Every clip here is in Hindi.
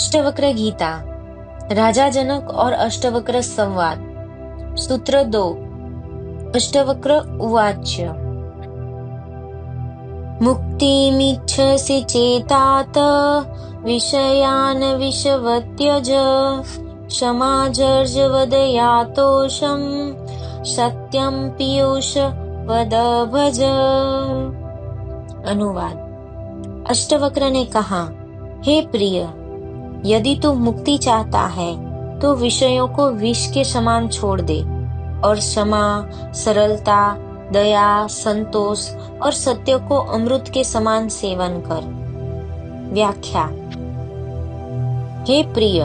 अष्टवक्र गीता, राजा जनक और अष्टवक्र संवाद। सूत्र 2। अष्टवक्र उवाच। मुक्तिमिच्छसि चेतात विषयान् विषवत्यज, क्षमाजर्जवदयातोषं सत्यं पीयूष वद भज। अनुवाद। अष्टवक्र ने कहा, हे प्रिय, यदि तू मुक्ति चाहता है तो विषयों को विष के समान छोड़ दे और क्षमा, सरलता, दया, संतोष और सत्य को अमृत के समान सेवन कर। व्याख्या। हे प्रिय,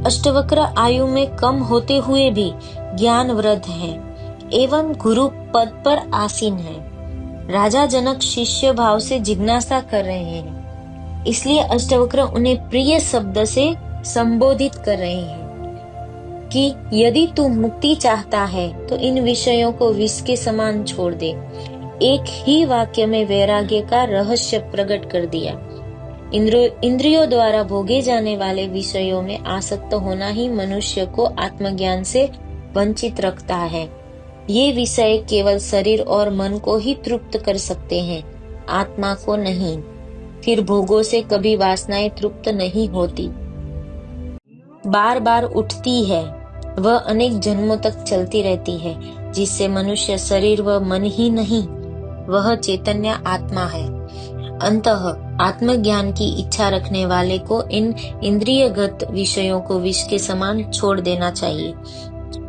अष्टवक्र आयु में कम होते हुए भी ज्ञान वृद्ध हैं एवं गुरु पद पर आसीन हैं। राजा जनक शिष्य भाव से जिज्ञासा कर रहे हैं, इसलिए अष्टवक्र उन्हें प्रिय शब्द से संबोधित कर रहे हैं कि यदि तू मुक्ति चाहता है तो इन विषयों को विष के समान छोड़ दे। एक ही वाक्य में वैराग्य का रहस्य प्रकट कर दिया। इंद्रियों द्वारा भोगे जाने वाले विषयों में आसक्त होना ही मनुष्य को आत्मज्ञान से वंचित रखता है। ये विषय केवल शरीर और मन को ही तृप्त कर सकते हैं, आत्मा को नहीं। फिर भोगों से कभी वासनाएं तृप्त नहीं होती, बार बार उठती है, वह अनेक जन्मों तक चलती रहती है, जिससे मनुष्य शरीर व मन ही नहीं, वह चैतन्य आत्मा है। अंततः आत्मज्ञान की इच्छा रखने वाले को इन इंद्रियगत विषयों को विष के समान छोड़ देना चाहिए।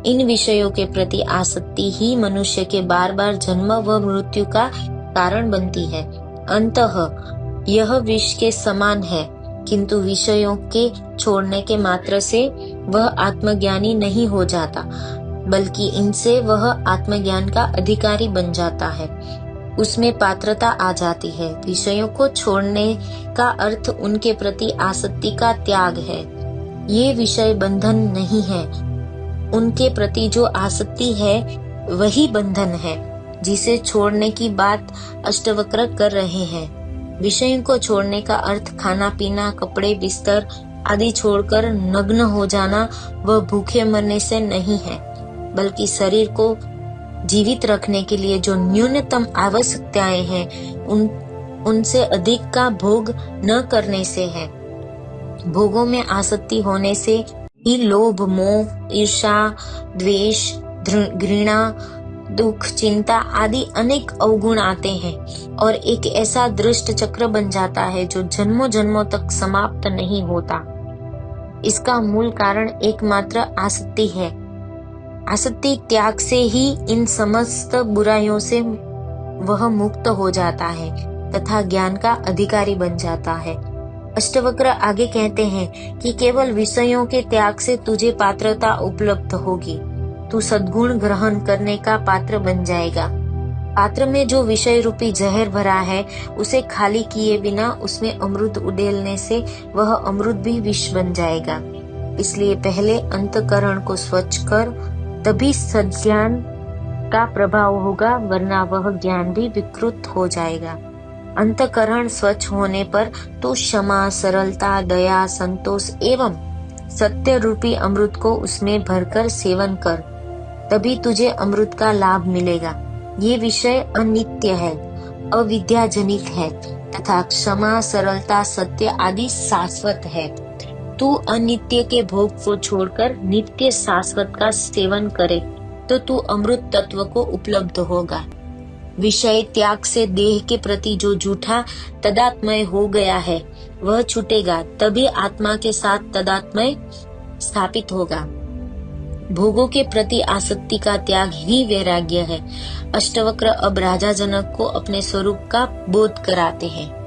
इन विषयों के प्रति आसक्ति ही मनुष्य के बार बार जन्म व मृत्यु का कारण बनती है। अंततः यह विष के समान है, किंतु विषयों के छोड़ने के मात्र से वह आत्मज्ञानी नहीं हो जाता, बल्कि इनसे वह आत्मज्ञान का अधिकारी बन जाता है। उसमें पात्रता आ जाती है। विषयों को छोड़ने का अर्थ उनके प्रति आसक्ति का त्याग है। ये विषय बंधन नहीं है, उनके प्रति जो आसक्ति है वही बंधन है, जिसे छोड़ने की बात अष्टवक्र कर रहे हैं। विषयों को छोड़ने का अर्थ खाना पीना, कपड़े, बिस्तर आदि छोड़कर नग्न हो जाना व भूखे मरने से नहीं है, बल्कि शरीर को जीवित रखने के लिए जो न्यूनतम आवश्यकताएं हैं उनसे अधिक का भोग न करने से है। भोगों में आसक्ति होने से ही लोभ, मोह, ईर्ष्या, द्वेष, घृणा, दुख, चिंता आदि अनेक अवगुण आते हैं और एक ऐसा दुष्ट चक्र बन जाता है जो जन्मों जन्मों तक समाप्त नहीं होता। इसका मूल कारण एकमात्र आसक्ति है। आसक्ति त्याग से ही इन समस्त बुराइयों से वह मुक्त हो जाता है तथा ज्ञान का अधिकारी बन जाता है। अष्टवक्र आगे कहते हैं कि केवल विषयों के त्याग से तुझे पात्रता उपलब्ध होगी, तू सद्गुण ग्रहण करने का पात्र बन जाएगा। पात्र में जो विषय रूपी जहर भरा है, उसे खाली किए बिना उसमें अमृत उड़ेलने से वह अमृत भी विष बन जाएगा। इसलिए पहले अंतःकरण को स्वच्छ कर, तभी सज्ञान का प्रभाव होगा, वरना वह ज्ञान भी विकृत हो जाएगा। अंतःकरण स्वच्छ होने पर तू क्षमा, सरलता, दया, संतोष एवं सत्य रूपी अमृत को उसमें भरकर सेवन कर, तभी तुझे अमृत का लाभ मिलेगा। ये विषय अनित्य है, अविद्याजनित है तथा क्षमा, सरलता, सत्य आदि शाश्वत है। तू अनित्य के भोग को छोड़कर नित्य शाश्वत का सेवन करे तो तू अमृत तत्व को उपलब्ध होगा। विषय त्याग से देह के प्रति जो झूठा तदात्मय हो गया है वह छूटेगा, तभी आत्मा के साथ तदात्मय स्थापित होगा। भोगों के प्रति आसक्ति का त्याग ही वैराग्य है। अष्टवक्र अब राजा जनक को अपने स्वरूप का बोध कराते हैं।